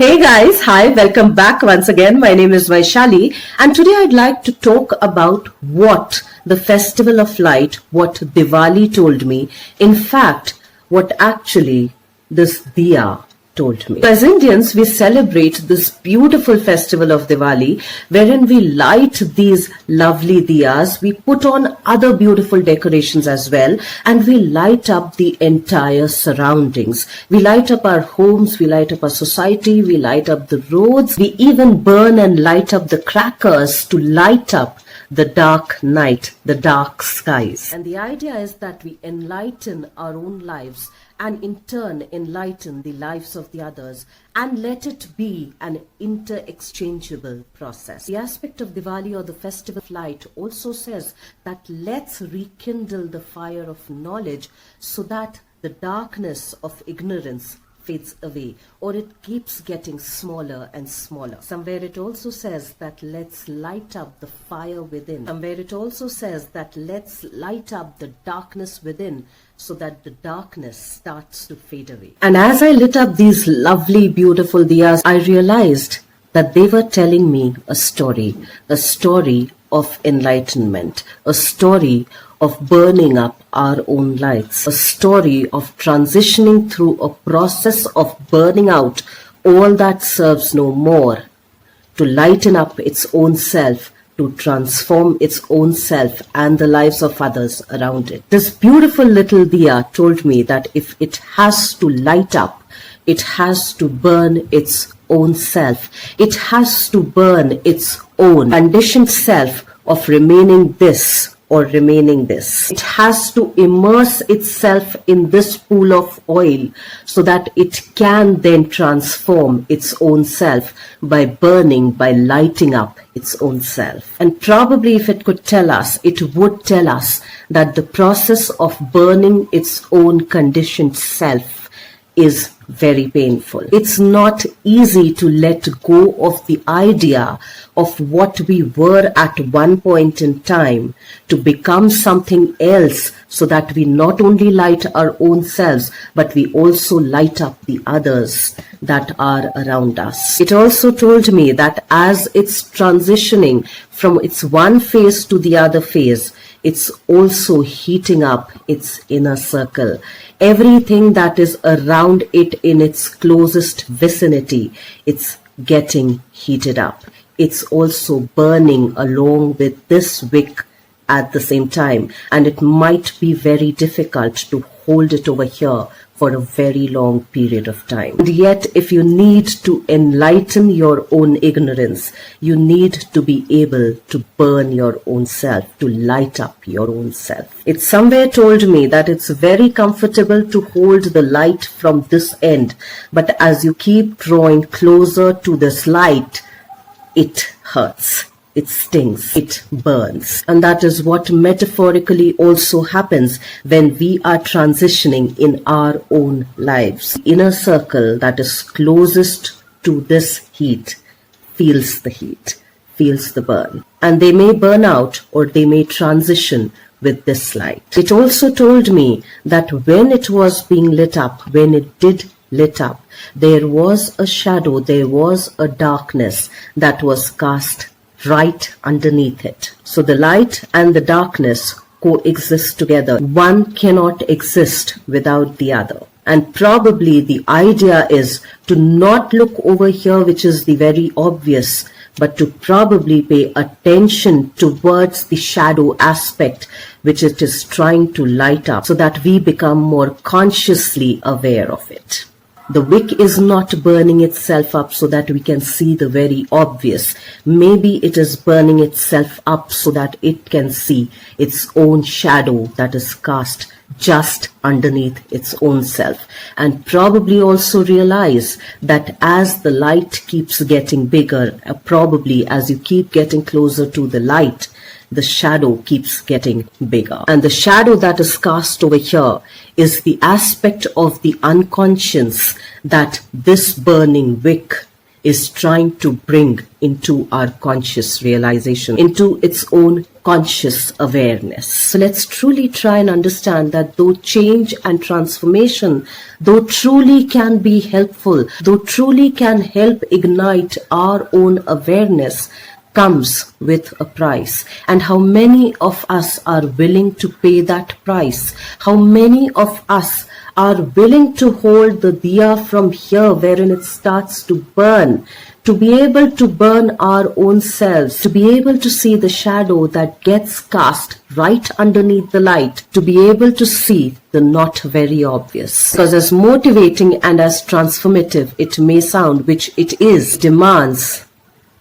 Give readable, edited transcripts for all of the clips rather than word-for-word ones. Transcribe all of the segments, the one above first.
Hey guys, hi, welcome back once again. My name is Vaishali, and today I'd like to talk about what the Festival of Light, what Diwali told me, in fact, what actually this Diya told me. As Indians, we celebrate this beautiful festival of Diwali, wherein we light these lovely diyas, we put on other beautiful decorations as well, and we light up the entire surroundings. We light up our homes, we light up our society, we light up the roads, we even burn and light up the crackers to light up the dark night, the dark skies. And the idea is that we enlighten our own lives and in turn enlighten the lives of the others, and let it be an inter-exchangeable process. The aspect of Diwali, or the festival of light, also says that let's rekindle the fire of knowledge so that the darkness of ignorance fades away, or it keeps getting smaller and smaller. Somewhere it also says that let's light up the fire within. Somewhere it also says that let's light up the darkness within so that the darkness starts to fade away. And as I lit up these lovely, beautiful diyas, I realized that they were telling me a story of enlightenment, a story of burning up our own lights, a story of transitioning through a process of burning out all that serves no more, to lighten up its own self, to transform its own self and the lives of others around it. This beautiful little diya told me that if it has to light up, it has to burn its own self. It has to burn its own conditioned self of remaining this or remaining this. It has to immerse itself in this pool of oil so that it can then transform its own self by burning, by lighting up its own self. And probably if it could tell us, it would tell us that the process of burning its own conditioned self is very painful. It's not easy to let go of the idea of what we were at one point in time to become something else, so that we not only light our own selves, but we also light up the others that are around us. It also told me that as it's transitioning from its one phase to the other phase, it's also heating up its inner circle. Everything that is around it in its closest vicinity, it's getting heated up. It's also burning along with this wick at the same time, and it might be very difficult to hold it over here for a very long period of time. And yet, if you need to enlighten your own ignorance, you need to be able to burn your own self, to light up your own self. It somewhere told me that it's very comfortable to hold the light from this end, but as you keep drawing closer to this light, it hurts. It stings, it burns. And that is what metaphorically also happens when we are transitioning in our own lives. The inner circle that is closest to this heat feels the heat, feels the burn. And they may burn out or they may transition with this light. It also told me that when it was being lit up, when it did lit up, there was a shadow, there was a darkness that was cast right underneath it. So the light and the darkness coexist together. One cannot exist without the other. And probably the idea is to not look over here, which is the very obvious, but to probably pay attention towards the shadow aspect which it is trying to light up, so that we become more consciously aware of it. The wick is not burning itself up so that we can see the very obvious. Maybe it is burning itself up so that it can see its own shadow that is cast just underneath its own self. And probably also realize that as the light keeps getting bigger, probably as you keep getting closer to the light, the shadow keeps getting bigger. And the shadow that is cast over here is the aspect of the unconscious that this burning wick is trying to bring into our conscious realization, into its own conscious awareness. So let's truly try and understand that though change and transformation, though truly can be helpful, though truly can help ignite our own awareness, comes with a price. And how many of us are willing to pay that price? How many of us are willing to hold the diya from here wherein it starts to burn, to be able to burn our own selves, to be able to see the shadow that gets cast right underneath the light, to be able to see the not very obvious. Because as motivating and as transformative it may sound, which it is, demands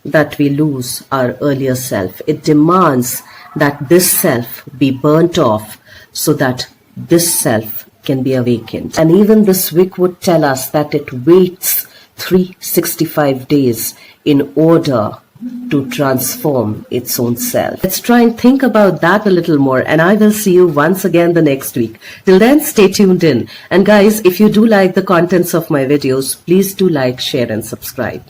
that we lose our earlier self. It demands that this self be burnt off so that this self can be awakened. And even this week would tell us that it waits 365 days in order to transform its own self. Let's try and think about that a little more, and I will see you once again the next week. Till then, stay tuned in. And guys, if you do like the contents of my videos, please do like, share and subscribe.